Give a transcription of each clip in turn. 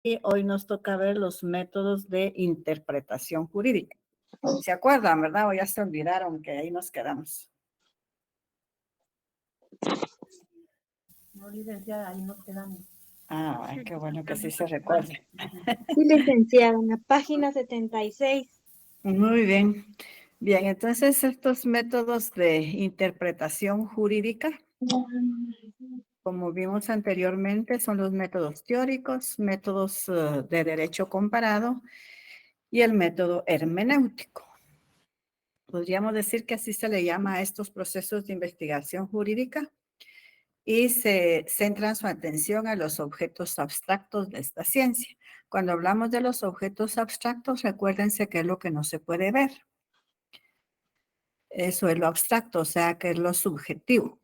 Y hoy nos toca ver los métodos de interpretación jurídica. ¿Se acuerdan, verdad? O ya se olvidaron que ahí nos quedamos. No, licenciada, ahí nos quedamos. Ah, qué bueno que sí se recuerde. Sí, licenciada, en la página 76. Muy bien. Bien, entonces estos métodos de interpretación jurídica, como vimos anteriormente, son los métodos teóricos, métodos de derecho comparado y el método hermenéutico. Podríamos decir que así se le llama a estos procesos de investigación jurídica y se centran su atención a los objetos abstractos de esta ciencia. Cuando hablamos de los objetos abstractos, recuérdense que es lo que no se puede ver. Eso es lo abstracto, o sea, que es lo subjetivo.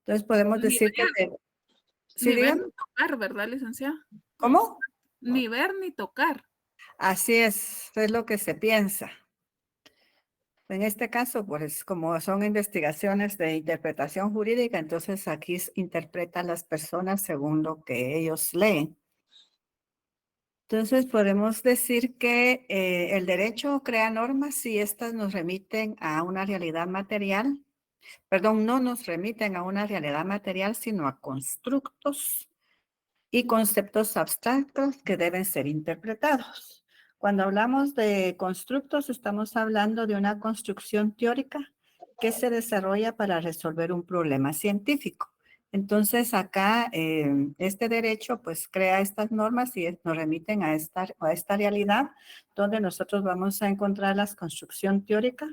Entonces podemos decir que... ¿Sí, Ni ver dígame? ni tocar, ¿verdad, licenciada? ¿Cómo? Ni ver ni tocar. Así es lo que se piensa. En este caso, pues como son investigaciones de interpretación jurídica, entonces aquí interpretan las personas según lo que ellos leen. Entonces podemos decir que el derecho crea normas si estas nos remiten a una realidad material, perdón, no nos remiten a una realidad material, sino a constructos y conceptos abstractos que deben ser interpretados. Cuando hablamos de constructos, estamos hablando de una construcción teórica que se desarrolla para resolver un problema científico. Entonces, acá este derecho pues crea estas normas y nos remiten a esta realidad donde nosotros vamos a encontrar la construcción teórica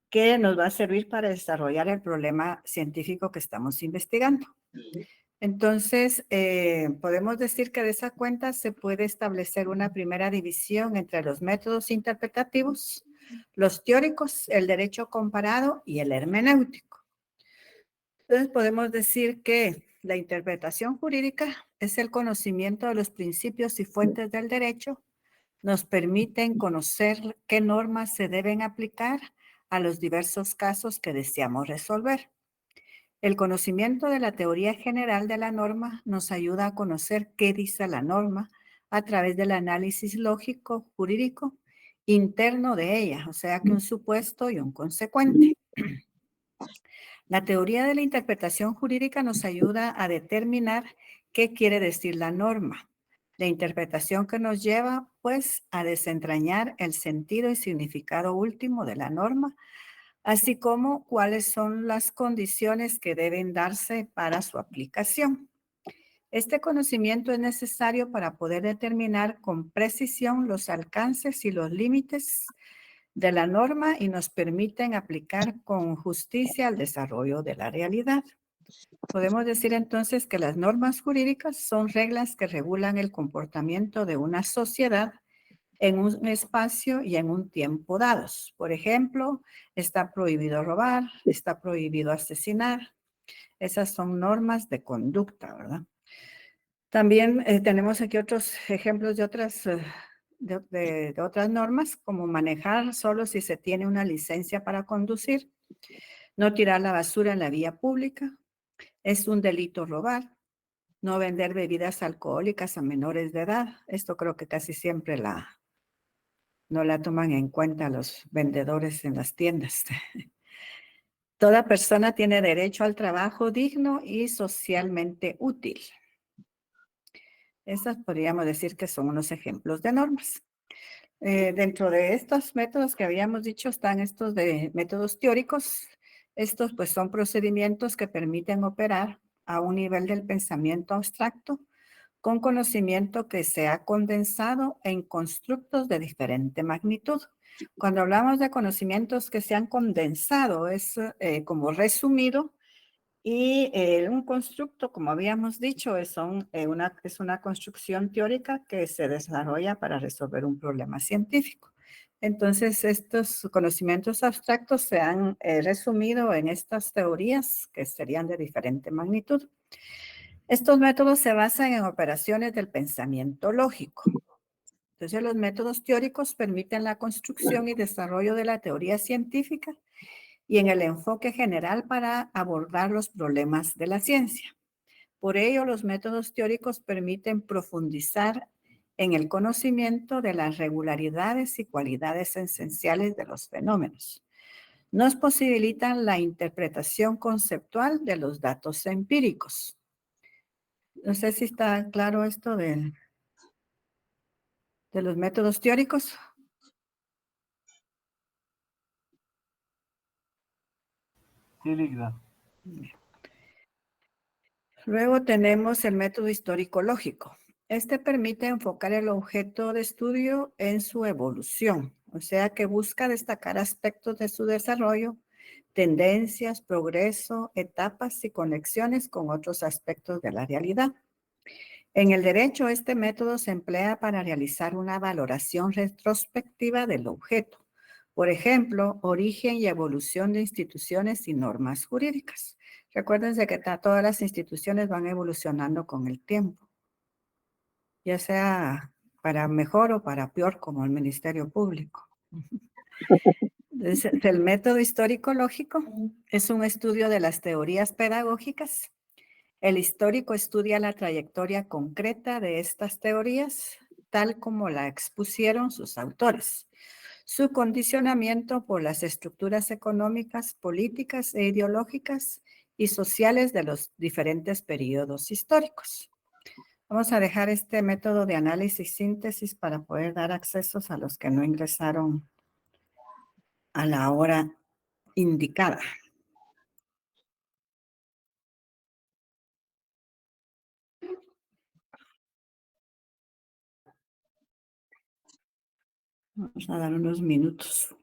que nos va a servir para desarrollar el problema científico que estamos investigando. Entonces, podemos decir que de esa cuenta se puede establecer una primera división entre los métodos interpretativos, los teóricos, el derecho comparado y el hermenéutico. Entonces, podemos decir que la interpretación jurídica es el conocimiento de los principios y fuentes del derecho, nos permiten conocer qué normas se deben aplicar a los diversos casos que deseamos resolver. El conocimiento de la teoría general de la norma nos ayuda a conocer qué dice la norma a través del análisis lógico jurídico interno de ella, o sea que un supuesto y un consecuente. La teoría de la interpretación jurídica nos ayuda a determinar qué quiere decir la norma. La interpretación que nos lleva, pues, a desentrañar el sentido y significado último de la norma, así como cuáles son las condiciones que deben darse para su aplicación. Este conocimiento es necesario para poder determinar con precisión los alcances y los límites de la norma y nos permiten aplicar con justicia el desarrollo de la realidad. Podemos decir entonces que las normas jurídicas son reglas que regulan el comportamiento de una sociedad en un espacio y en un tiempo dados. Por ejemplo, está prohibido robar, está prohibido asesinar. Esas son normas de conducta, ¿verdad? También tenemos aquí otros ejemplos de otras normas, como manejar solo si se tiene una licencia para conducir, no tirar la basura en la vía pública, es un delito robar, no vender bebidas alcohólicas a menores de edad. Esto creo que casi siempre no la toman en cuenta los vendedores en las tiendas. Toda persona tiene derecho al trabajo digno y socialmente útil. Esas podríamos decir que son unos ejemplos de normas. Dentro de estos métodos que habíamos dicho están estos de métodos teóricos. Estos pues son procedimientos que permiten operar a un nivel del pensamiento abstracto con conocimiento que se ha condensado en constructos de diferente magnitud. Cuando hablamos de conocimientos que se han condensado, es como resumido, y un constructo, como habíamos dicho, es una construcción teórica que se desarrolla para resolver un problema científico. Entonces, estos conocimientos abstractos se han resumido en estas teorías que serían de diferente magnitud. Estos métodos se basan en operaciones del pensamiento lógico. Entonces, los métodos teóricos permiten la construcción y desarrollo de la teoría científica y en el enfoque general para abordar los problemas de la ciencia. Por ello, los métodos teóricos permiten profundizar en el conocimiento de las regularidades y cualidades esenciales de los fenómenos. Nos posibilitan la interpretación conceptual de los datos empíricos. No sé si está claro esto de los métodos teóricos. Sí, Ligda. Luego tenemos el método histórico-lógico. Este permite enfocar el objeto de estudio en su evolución, o sea que busca destacar aspectos de su desarrollo, tendencias, progreso, etapas y conexiones con otros aspectos de la realidad. En el derecho, este método se emplea para realizar una valoración retrospectiva del objeto. Por ejemplo, origen y evolución de instituciones y normas jurídicas. Recuérdense que todas las instituciones van evolucionando con el tiempo, ya sea para mejor o para peor, como el Ministerio Público. Entonces, el método histórico-lógico es un estudio de las teorías pedagógicas. El histórico estudia la trayectoria concreta de estas teorías, tal como la expusieron sus autores, su condicionamiento por las estructuras económicas, políticas e ideológicas y sociales de los diferentes periodos históricos. Vamos a dejar este método de análisis y síntesis para poder dar accesos a los que no ingresaron a la hora indicada. Vamos a dar unos minutos,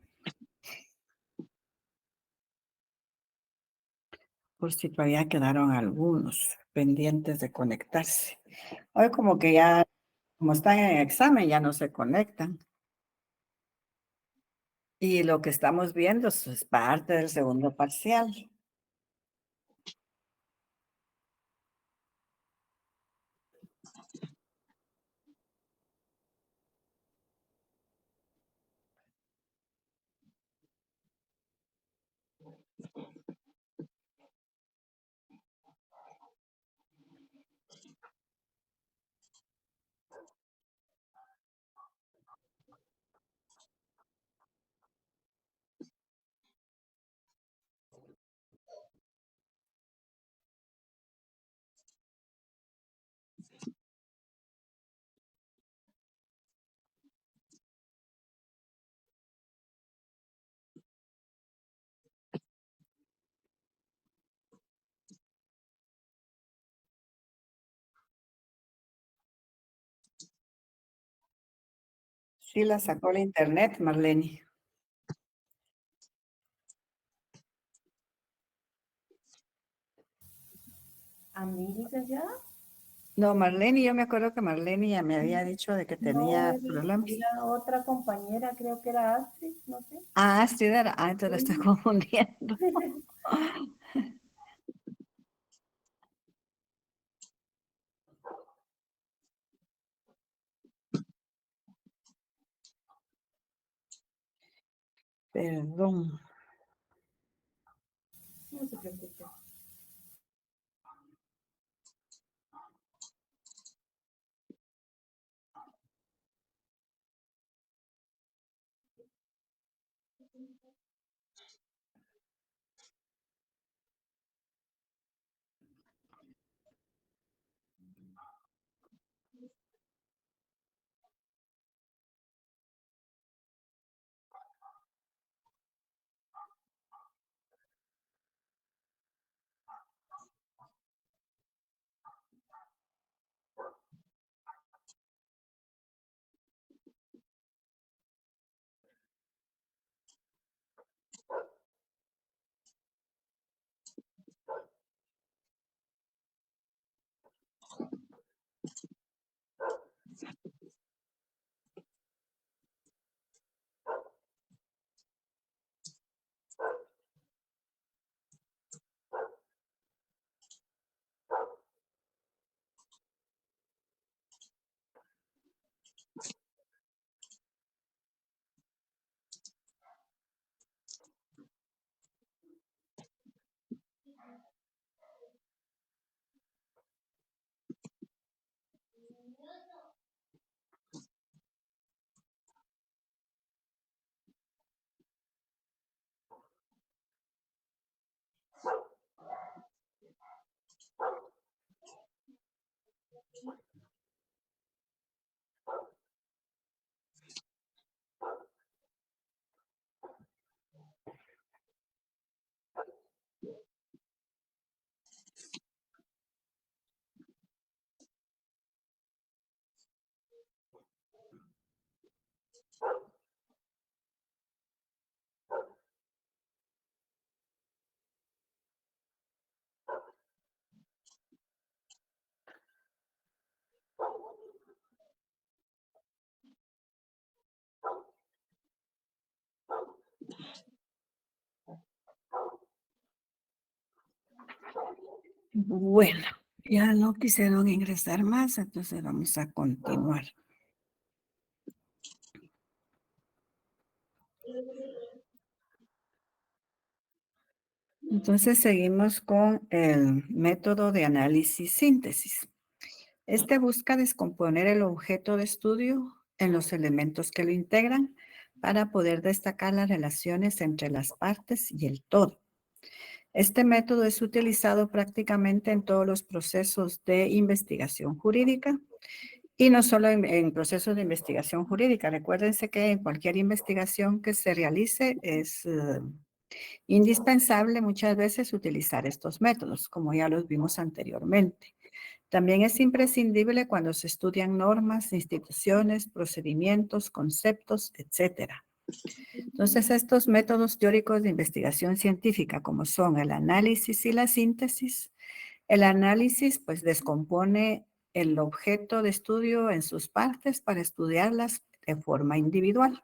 por si todavía quedaron algunos pendientes de conectarse. Hoy como que ya, como están en examen, ya no se conectan. Y lo que estamos viendo es parte del segundo parcial. Sí, la sacó la internet, Marlene. ¿A mí, licenciada? No, Marlene, yo me acuerdo que Marlene ya me había dicho de que tenía problemas. Era otra compañera, creo que era Astrid, no sé. Ah, sí, entonces lo estoy confundiendo. Perdón. No se preocupe. Bueno, ya no quisieron ingresar más, entonces vamos a continuar. Entonces seguimos con el método de análisis-síntesis. Este busca descomponer el objeto de estudio en los elementos que lo integran para poder destacar las relaciones entre las partes y el todo. Este método es utilizado prácticamente en todos los procesos de investigación jurídica y no solo en procesos de investigación jurídica. Recuérdense que en cualquier investigación que se realice es indispensable muchas veces utilizar estos métodos, como ya los vimos anteriormente. También es imprescindible cuando se estudian normas, instituciones, procedimientos, conceptos, etcétera. Entonces, estos métodos teóricos de investigación científica, como son el análisis y la síntesis, el análisis pues descompone el objeto de estudio en sus partes para estudiarlas de forma individual.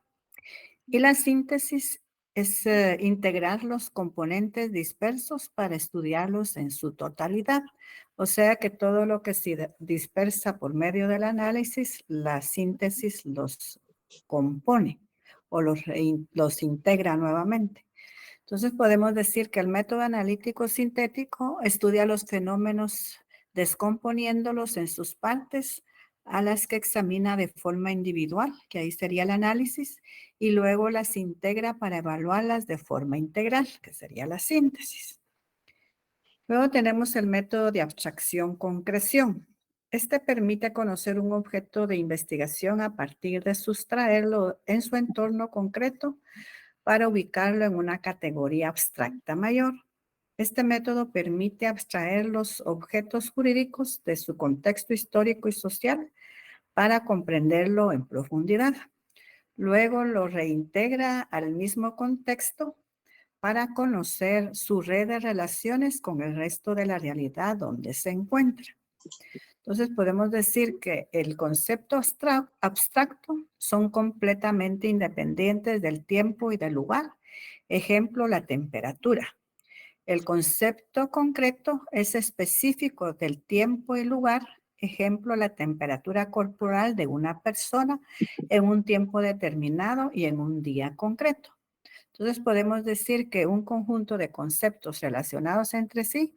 Y la síntesis es integrar los componentes dispersos para estudiarlos en su totalidad. O sea que todo lo que se dispersa por medio del análisis, la síntesis los compone o los integra nuevamente. Entonces podemos decir que el método analítico sintético estudia los fenómenos descomponiéndolos en sus partes a las que examina de forma individual, que ahí sería el análisis, y luego las integra para evaluarlas de forma integral, que sería la síntesis. Luego tenemos el método de abstracción-concreción. Este permite conocer un objeto de investigación a partir de sustraerlo en su entorno concreto para ubicarlo en una categoría abstracta mayor. Este método permite abstraer los objetos jurídicos de su contexto histórico y social para comprenderlo en profundidad. Luego lo reintegra al mismo contexto para conocer su red de relaciones con el resto de la realidad donde se encuentra. Entonces podemos decir que el concepto abstracto son completamente independientes del tiempo y del lugar. Ejemplo, la temperatura. El concepto concreto es específico del tiempo y lugar. Ejemplo, la temperatura corporal de una persona en un tiempo determinado y en un día concreto. Entonces podemos decir que un conjunto de conceptos relacionados entre sí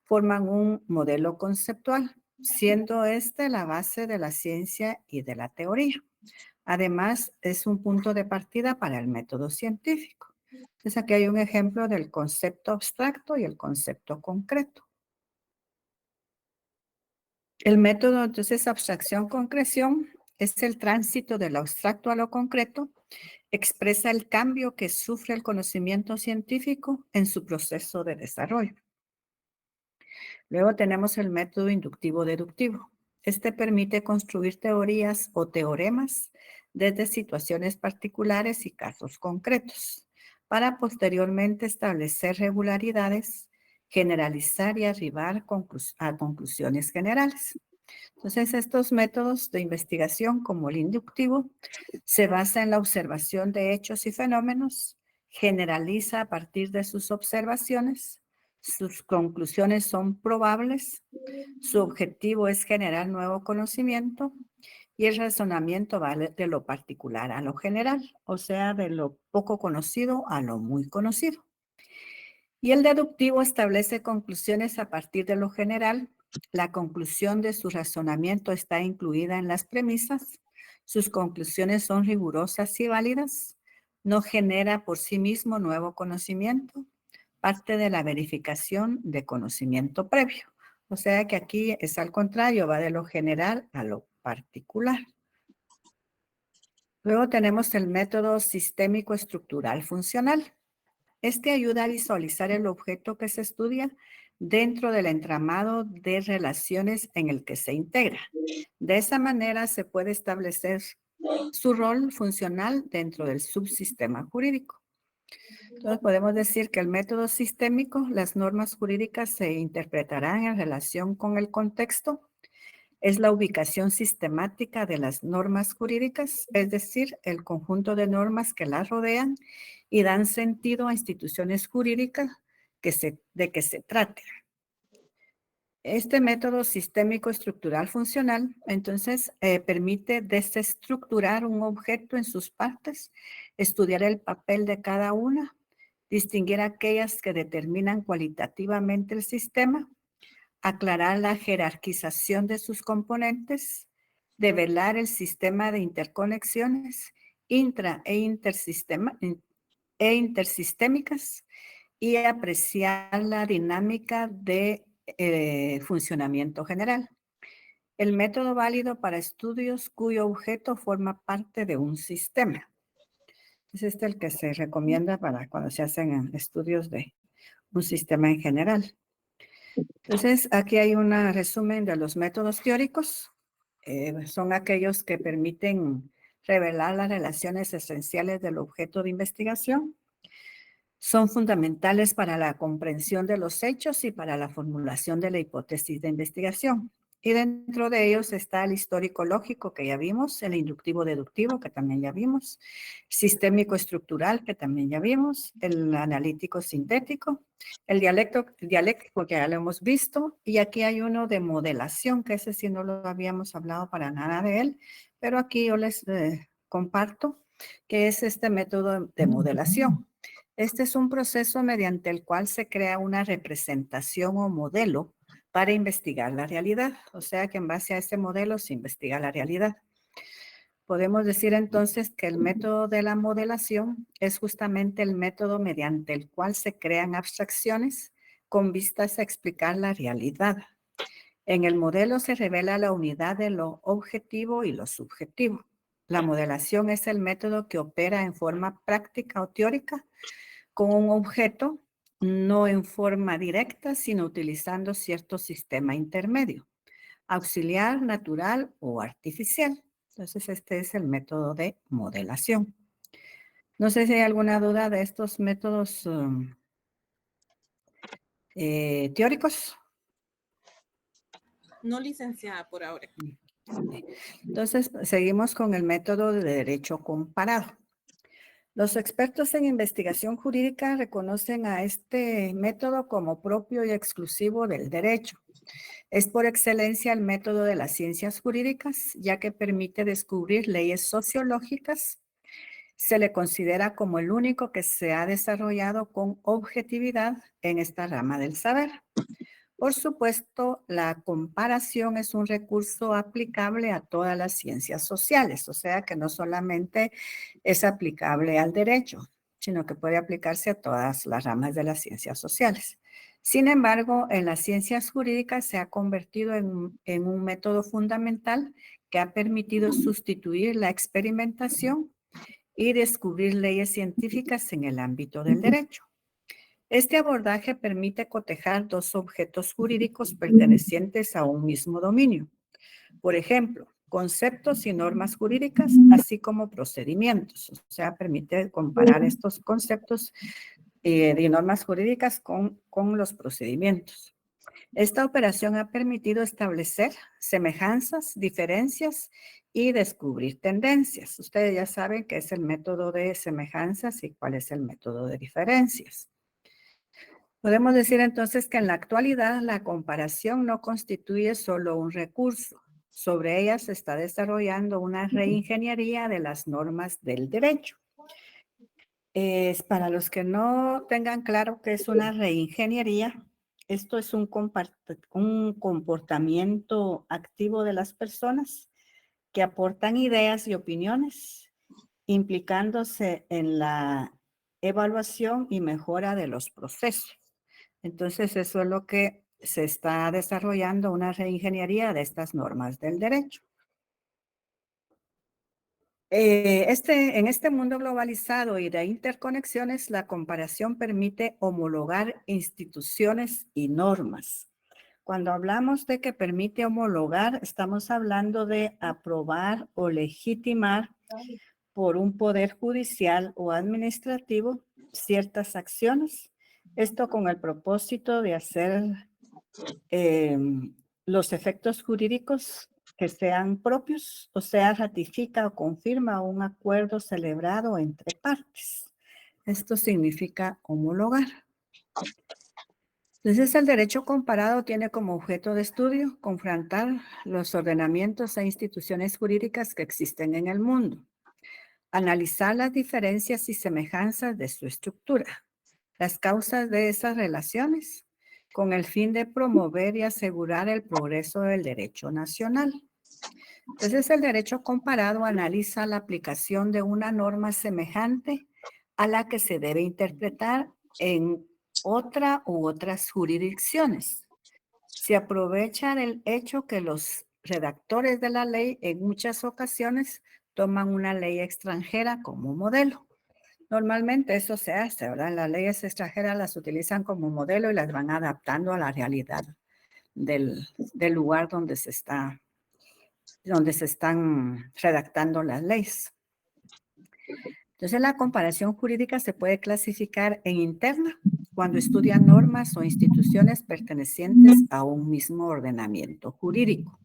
forman un modelo conceptual, siendo este la base de la ciencia y de la teoría. Además, es un punto de partida para el método científico. Entonces, aquí hay un ejemplo del concepto abstracto y el concepto concreto. El método, entonces, abstracción-concreción es el tránsito de lo abstracto a lo concreto, expresa el cambio que sufre el conocimiento científico en su proceso de desarrollo. Luego tenemos el método inductivo-deductivo. Este permite construir teorías o teoremas desde situaciones particulares y casos concretos, para posteriormente establecer regularidades, generalizar y arribar a conclusiones generales. Entonces, estos métodos de investigación, como el inductivo, se basa en la observación de hechos y fenómenos, generaliza a partir de sus observaciones, sus conclusiones son probables, su objetivo es generar nuevo conocimiento y el razonamiento va de lo particular a lo general, o sea, de lo poco conocido a lo muy conocido. Y el deductivo establece conclusiones a partir de lo general. La conclusión de su razonamiento está incluida en las premisas. Sus conclusiones son rigurosas y válidas. No genera por sí mismo nuevo conocimiento. Parte de la verificación de conocimiento previo. O sea que aquí es al contrario, va de lo general a lo particular. Luego tenemos el método sistémico estructural funcional. Este ayuda a visualizar el objeto que se estudia dentro del entramado de relaciones en el que se integra. De esa manera se puede establecer su rol funcional dentro del subsistema jurídico. Entonces podemos decir que el método sistémico, las normas jurídicas se interpretarán en relación con el contexto. Es la ubicación sistemática de las normas jurídicas, es decir, el conjunto de normas que las rodean y dan sentido a instituciones jurídicas de que se trate. Este método sistémico estructural funcional, entonces, permite desestructurar un objeto en sus partes, estudiar el papel de cada una, distinguir aquellas que determinan cualitativamente el sistema, aclarar la jerarquización de sus componentes, develar el sistema de interconexiones intra e intersistémicas y apreciar la dinámica de funcionamiento general. El método válido para estudios cuyo objeto forma parte de un sistema. Es este el que se recomienda para cuando se hacen estudios de un sistema en general. Entonces, aquí hay un resumen de los métodos teóricos. Son aquellos que permiten revelar las relaciones esenciales del objeto de investigación. Son fundamentales para la comprensión de los hechos y para la formulación de la hipótesis de investigación. Y dentro de ellos está el histórico lógico que ya vimos, el inductivo deductivo que también ya vimos, sistémico estructural que también ya vimos, el analítico sintético, el dialéctico que ya lo hemos visto, y aquí hay uno de modelación, que ese sí no lo habíamos hablado para nada de él, pero aquí yo les comparto que es este método de modelación. Este es un proceso mediante el cual se crea una representación o modelo para investigar la realidad. O sea que en base a este modelo se investiga la realidad. Podemos decir entonces que el método de la modelación es justamente el método mediante el cual se crean abstracciones con vistas a explicar la realidad. En el modelo se revela la unidad de lo objetivo y lo subjetivo. La modelación es el método que opera en forma práctica o teórica con un objeto, no en forma directa, sino utilizando cierto sistema intermedio, auxiliar, natural o artificial. Entonces, este es el método de modelación. No sé si hay alguna duda de estos métodos teóricos. No, licenciada, por ahora. Entonces, seguimos con el método de derecho comparado. Los expertos en investigación jurídica reconocen a este método como propio y exclusivo del derecho. Es por excelencia el método de las ciencias jurídicas, ya que permite descubrir leyes sociológicas. Se le considera como el único que se ha desarrollado con objetividad en esta rama del saber. Por supuesto, la comparación es un recurso aplicable a todas las ciencias sociales, o sea que no solamente es aplicable al derecho, sino que puede aplicarse a todas las ramas de las ciencias sociales. Sin embargo, en las ciencias jurídicas se ha convertido en un método fundamental que ha permitido sustituir la experimentación y descubrir leyes científicas en el ámbito del derecho. Este abordaje permite cotejar dos objetos jurídicos pertenecientes a un mismo dominio. Por ejemplo, conceptos y normas jurídicas, así como procedimientos. O sea, permite comparar estos conceptos de normas jurídicas con los procedimientos. Esta operación ha permitido establecer semejanzas, diferencias y descubrir tendencias. Ustedes ya saben qué es el método de semejanzas y cuál es el método de diferencias. Podemos decir entonces que en la actualidad la comparación no constituye solo un recurso. Sobre ella se está desarrollando una reingeniería de las normas del derecho. Para los que no tengan claro qué es una reingeniería, esto es un comportamiento activo de las personas que aportan ideas y opiniones, implicándose en la evaluación y mejora de los procesos. Entonces, eso es lo que se está desarrollando, una reingeniería de estas normas del derecho. En este mundo globalizado y de interconexiones, la comparación permite homologar instituciones y normas. Cuando hablamos de que permite homologar, estamos hablando de aprobar o legitimar por un poder judicial o administrativo ciertas acciones. Esto con el propósito de hacer los efectos jurídicos que sean propios, o sea, ratifica o confirma un acuerdo celebrado entre partes. Esto significa homologar. Entonces, el derecho comparado tiene como objeto de estudio confrontar los ordenamientos e instituciones jurídicas que existen en el mundo, analizar las diferencias y semejanzas de su estructura, las causas de esas relaciones, con el fin de promover y asegurar el progreso del derecho nacional. Entonces, el derecho comparado analiza la aplicación de una norma semejante a la que se debe interpretar en otra u otras jurisdicciones. Se aprovecha el hecho que los redactores de la ley en muchas ocasiones toman una ley extranjera como modelo. Normalmente eso se hace, ¿verdad? Las leyes extranjeras las utilizan como modelo y las van adaptando a la realidad del lugar donde se están redactando las leyes. Entonces, la comparación jurídica se puede clasificar en interna, cuando estudia normas o instituciones pertenecientes a un mismo ordenamiento jurídico.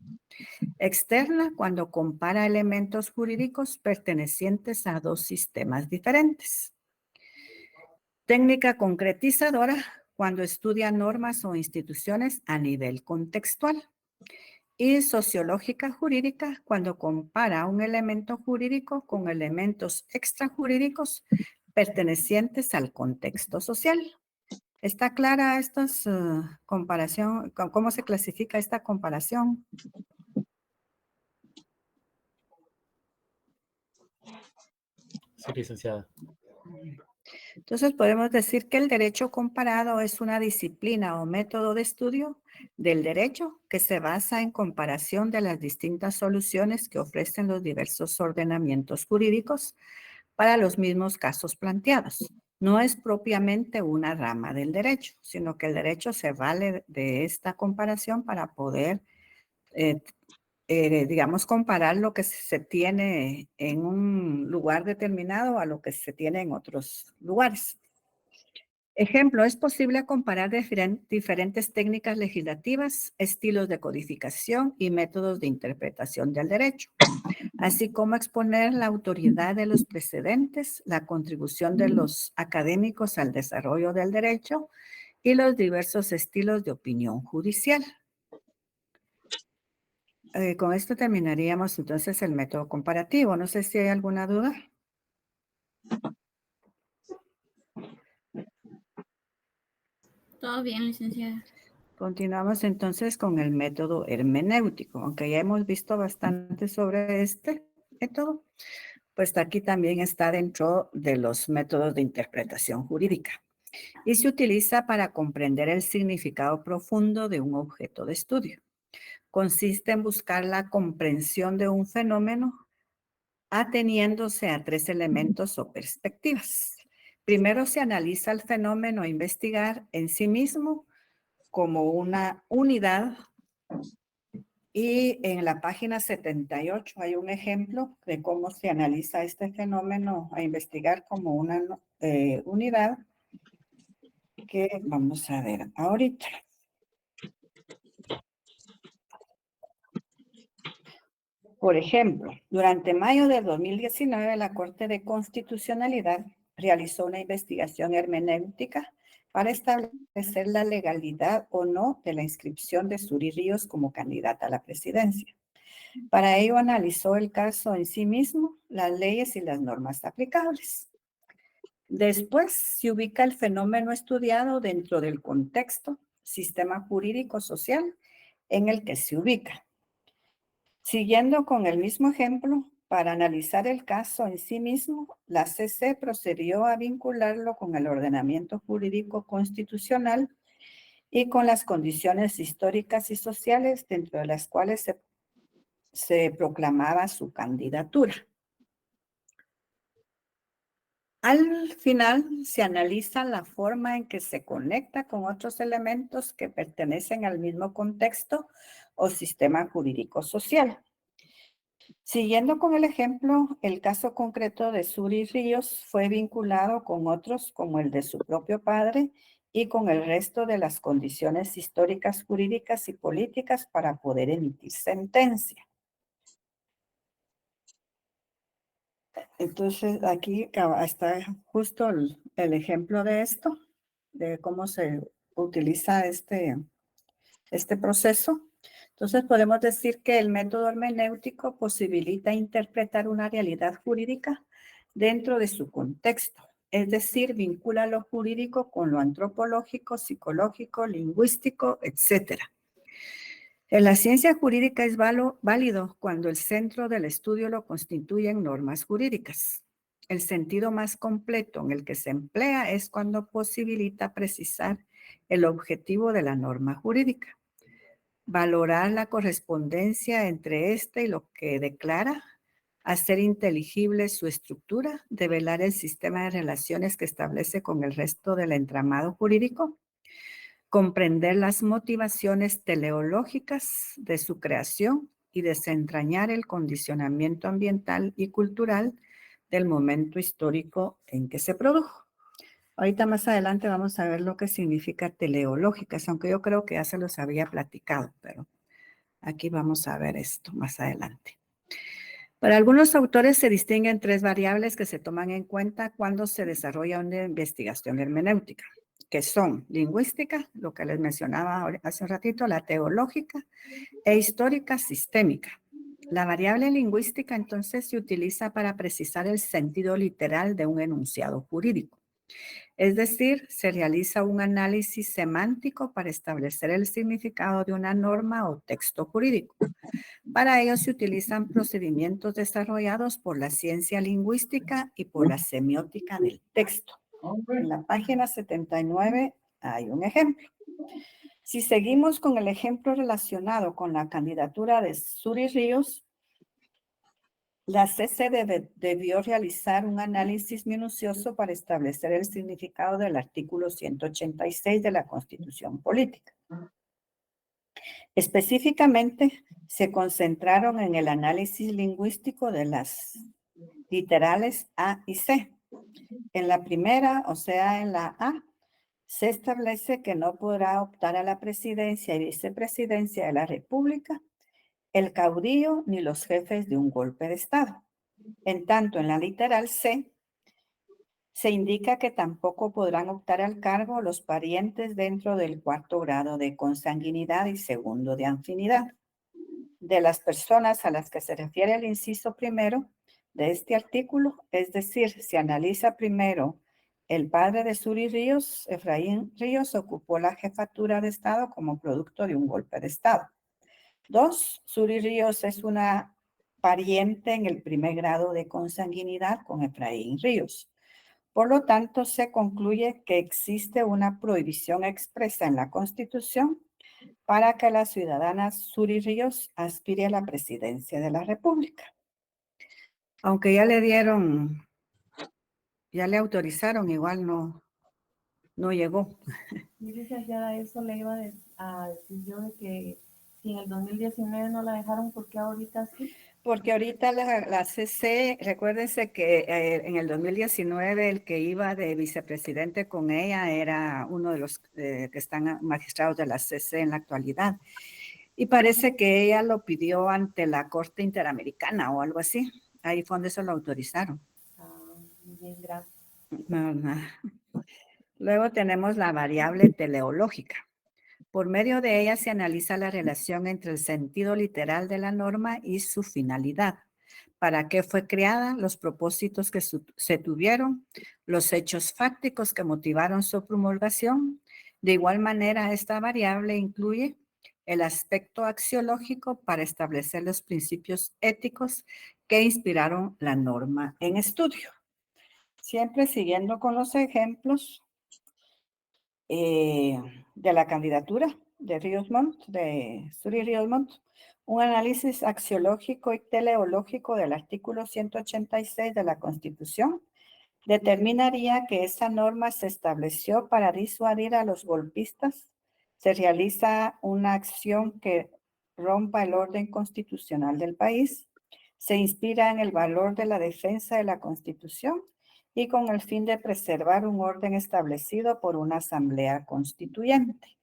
Externa, cuando compara elementos jurídicos pertenecientes a dos sistemas diferentes. Técnica concretizadora, cuando estudia normas o instituciones a nivel contextual. Y sociológica jurídica, cuando compara un elemento jurídico con elementos extrajurídicos pertenecientes al contexto social. ¿Está clara esta comparación? ¿Cómo se clasifica esta comparación? Sí, licenciada. Entonces podemos decir que el derecho comparado es una disciplina o método de estudio del derecho que se basa en comparación de las distintas soluciones que ofrecen los diversos ordenamientos jurídicos para los mismos casos planteados. No es propiamente una rama del derecho, sino que el derecho se vale de esta comparación para poder, digamos, comparar lo que se tiene en un lugar determinado a lo que se tiene en otros lugares. Ejemplo, es posible comparar diferentes técnicas legislativas, estilos de codificación y métodos de interpretación del derecho, así como exponer la autoridad de los precedentes, la contribución de los académicos al desarrollo del derecho y los diversos estilos de opinión judicial. Con esto terminaríamos entonces el método comparativo. No sé si hay alguna duda. Todo bien, licenciada. Continuamos entonces con el método hermenéutico. Aunque ya hemos visto bastante sobre este método, pues aquí también está dentro de los métodos de interpretación jurídica y se utiliza para comprender el significado profundo de un objeto de estudio. Consiste en buscar la comprensión de un fenómeno ateniéndose a tres elementos o perspectivas. Primero se analiza el fenómeno a investigar en sí mismo como una unidad, y en la página 78 hay un ejemplo de cómo se analiza este fenómeno a investigar como una unidad que vamos a ver ahorita. Por ejemplo, durante mayo del 2019, la Corte de Constitucionalidad realizó una investigación hermenéutica para establecer la legalidad o no de la inscripción de Suri Ríos como candidata a la presidencia. Para ello analizó el caso en sí mismo, las leyes y las normas aplicables. Después se ubica el fenómeno estudiado dentro del contexto, sistema jurídico social en el que se ubica. Siguiendo con el mismo ejemplo, para analizar el caso en sí mismo, la CC procedió a vincularlo con el ordenamiento jurídico constitucional y con las condiciones históricas y sociales dentro de las cuales se proclamaba su candidatura. Al final se analiza la forma en que se conecta con otros elementos que pertenecen al mismo contexto o sistema jurídico social. Siguiendo con el ejemplo, el caso concreto de Suri Ríos fue vinculado con otros como el de su propio padre y con el resto de las condiciones históricas, jurídicas y políticas para poder emitir sentencia. Entonces, aquí está justo el ejemplo de esto, de cómo se utiliza este proceso. Entonces podemos decir que el método hermenéutico posibilita interpretar una realidad jurídica dentro de su contexto, es decir, vincula lo jurídico con lo antropológico, psicológico, lingüístico, etc. En la ciencia jurídica es válido cuando el centro del estudio lo constituyen normas jurídicas. El sentido más completo en el que se emplea es cuando posibilita precisar el objetivo de la norma jurídica, valorar la correspondencia entre éste y lo que declara, hacer inteligible su estructura, develar el sistema de relaciones que establece con el resto del entramado jurídico, comprender las motivaciones teleológicas de su creación y desentrañar el condicionamiento ambiental y cultural del momento histórico en que se produjo. Ahorita más adelante vamos a ver lo que significa teleológicas, aunque yo creo que ya se los había platicado, pero aquí vamos a ver esto más adelante. Para algunos autores se distinguen 3 variables que se toman en cuenta cuando se desarrolla una investigación hermenéutica, que son lingüística, lo que les mencionaba hace un ratito, la teológica e histórica sistémica. La variable lingüística entonces se utiliza para precisar el sentido literal de un enunciado jurídico. Es decir, se realiza un análisis semántico para establecer el significado de una norma o texto jurídico. Para ello se utilizan procedimientos desarrollados por la ciencia lingüística y por la semiótica del texto. En la página 79 hay un ejemplo. Si seguimos con el ejemplo relacionado con la candidatura de Suri Ríos, la CC debió realizar un análisis minucioso para establecer el significado del artículo 186 de la Constitución Política. Específicamente, se concentraron en el análisis lingüístico de las literales A y C. En la primera, o sea, en la A, se establece que no podrá optar a la presidencia y vicepresidencia de la República el caudillo ni los jefes de un golpe de Estado. En tanto, en la literal C, se indica que tampoco podrán optar al cargo los parientes dentro del 4º grado de consanguinidad y 2º de afinidad. De las personas a las que se refiere el inciso primero de este artículo, es decir, se analiza primero el padre de Suri Ríos, Efraín Ríos, ocupó la jefatura de Estado como producto de un golpe de Estado. 2, Suri Ríos es una pariente en el 1er grado de consanguinidad con Efraín Ríos. Por lo tanto, se concluye que existe una prohibición expresa en la Constitución para que la ciudadana Suri Ríos aspire a la presidencia de la República. Aunque ya le autorizaron, igual no llegó. Sí, licenciada, eso le iba a decir yo de que si en el 2019 no la dejaron, ¿por qué ahorita sí? Porque ahorita la CC, recuérdense que en el 2019 el que iba de vicepresidente con ella era uno de los que están magistrados de la CC en la actualidad. Y parece que ella lo pidió ante la Corte Interamericana o algo así. Ahí fue donde se lo autorizaron. Muy bien, gracias. Luego tenemos la variable teleológica. Por medio de ella se analiza la relación entre el sentido literal de la norma y su finalidad. ¿Para qué fue creada? Los propósitos que se tuvieron, los hechos fácticos que motivaron su promulgación. De igual manera, esta variable incluye el aspecto axiológico para establecer los principios éticos que inspiraron la norma en estudio. Siempre siguiendo con los ejemplos de la candidatura de Ríos Montt, de Suri Ríos Montt, un análisis axiológico y teleológico del artículo 186 de la Constitución determinaría que esa norma se estableció para disuadir a los golpistas. Se realiza una acción que rompa el orden constitucional del país, se inspira en el valor de la defensa de la Constitución y con el fin de preservar un orden establecido por una asamblea constituyente.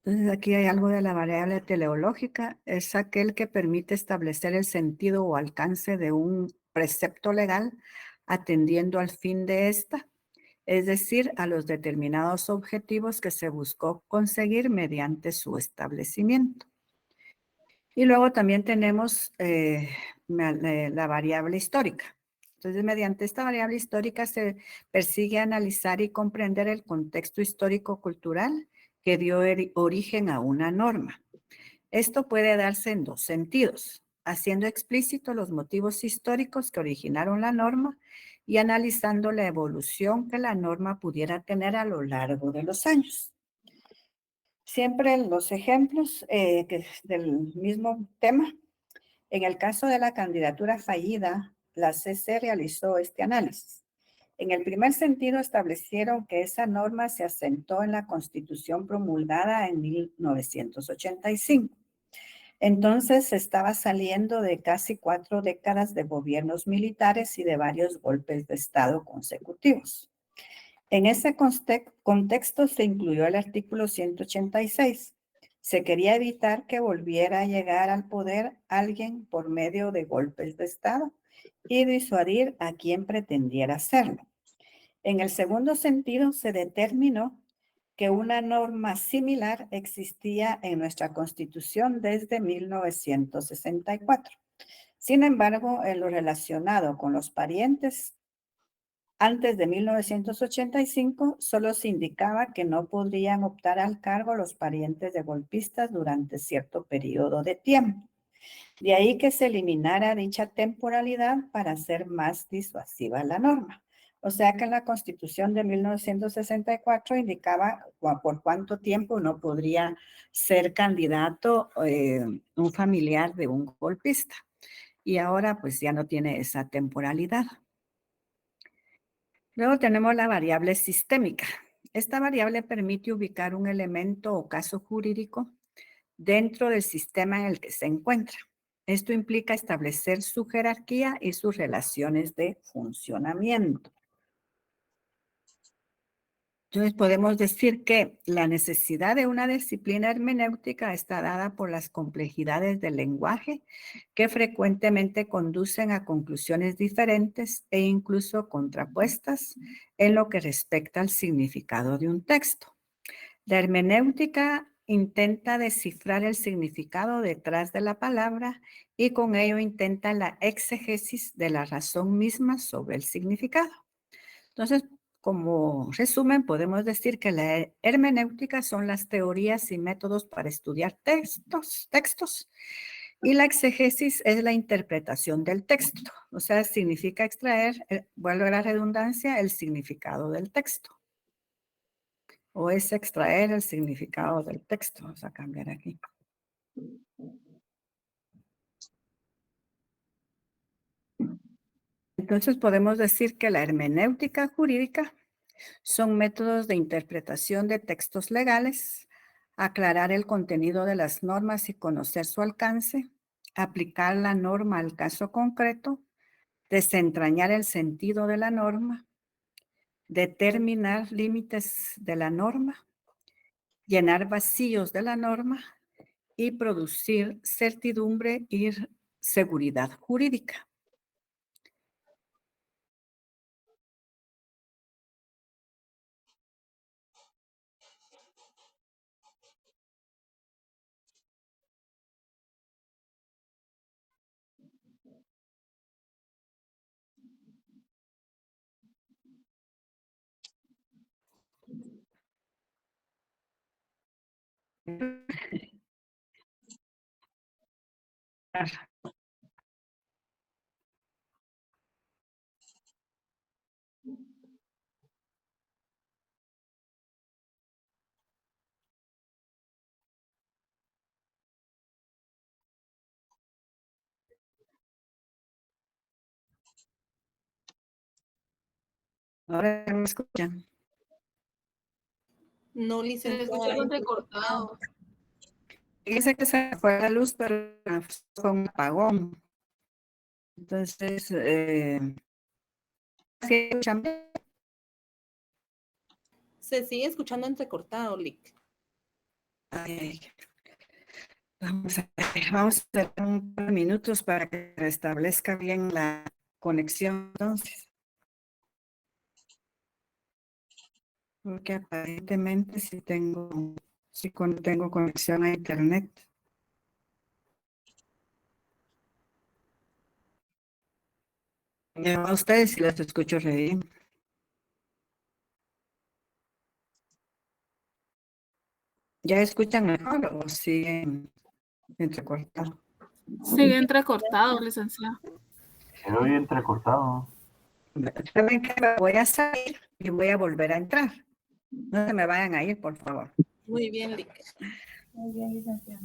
Entonces aquí hay algo de la variable teleológica, es aquel que permite establecer el sentido o alcance de un precepto legal atendiendo al fin de esta. es decir, a los determinados objetivos que se buscó conseguir mediante su establecimiento. Y luego también tenemos la variable histórica. Entonces, mediante esta variable histórica se persigue analizar y comprender el contexto histórico-cultural que dio origen a una norma. Esto puede darse en dos sentidos, haciendo explícito los motivos históricos que originaron la norma y analizando la evolución que la norma pudiera tener a lo largo de los años. Siempre los ejemplos del mismo tema. En el caso de la candidatura fallida, la CC realizó este análisis. En el primer sentido, establecieron que esa norma se asentó en la Constitución promulgada en 1985. Entonces, se estaba saliendo de casi 4 décadas de gobiernos militares y de varios golpes de Estado consecutivos. En ese contexto se incluyó el artículo 186. Se quería evitar que volviera a llegar al poder alguien por medio de golpes de Estado y disuadir a quien pretendiera hacerlo. En el segundo sentido, se determinó que una norma similar existía en nuestra Constitución desde 1964. Sin embargo, en lo relacionado con los parientes, antes de 1985, solo se indicaba que no podrían optar al cargo los parientes de golpistas durante cierto periodo de tiempo. De ahí que se eliminara dicha temporalidad para hacer más disuasiva la norma. O sea que en la Constitución de 1964 indicaba por cuánto tiempo no podría ser candidato un familiar de un golpista. Y ahora pues ya no tiene esa temporalidad. Luego tenemos la variable sistémica. Esta variable permite ubicar un elemento o caso jurídico dentro del sistema en el que se encuentra. Esto implica establecer su jerarquía y sus relaciones de funcionamiento. Entonces podemos decir que la necesidad de una disciplina hermenéutica está dada por las complejidades del lenguaje que frecuentemente conducen a conclusiones diferentes e incluso contrapuestas en lo que respecta al significado de un texto. La hermenéutica intenta descifrar el significado detrás de la palabra y con ello intenta la exégesis de la razón misma sobre el significado. Entonces, como resumen, podemos decir que la hermenéutica son las teorías y métodos para estudiar textos, y la exégesis es la interpretación del texto. O sea, significa extraer, vuelve a la redundancia, el significado del texto. O es extraer el significado del texto. Vamos a cambiar aquí. Entonces podemos decir que la hermenéutica jurídica son métodos de interpretación de textos legales, aclarar el contenido de las normas y conocer su alcance, aplicar la norma al caso concreto, desentrañar el sentido de la norma, determinar límites de la norma, llenar vacíos de la norma y producir certidumbre y seguridad jurídica. Ahora me escuchan. No, Se licenciada. escucha algo entrecortado. Fíjese que se fue la luz, pero fue un apagón. Entonces, ¿sí escuchan bien? Se sigue escuchando entrecortado, Lick. Ay, vamos a ver un par de minutos para que restablezca bien la conexión entonces. Porque aparentemente sí tengo conexión a internet. A ustedes si les escucho re bien. ¿Ya escuchan mejor o siguen entrecortados? Sigue entrecortado, licenciada. Se oye entrecortado. ¿Saben qué? Me voy a salir y voy a volver a entrar. No se me vayan a ir, por favor. Muy bien, Lick. Muy bien, licenciada.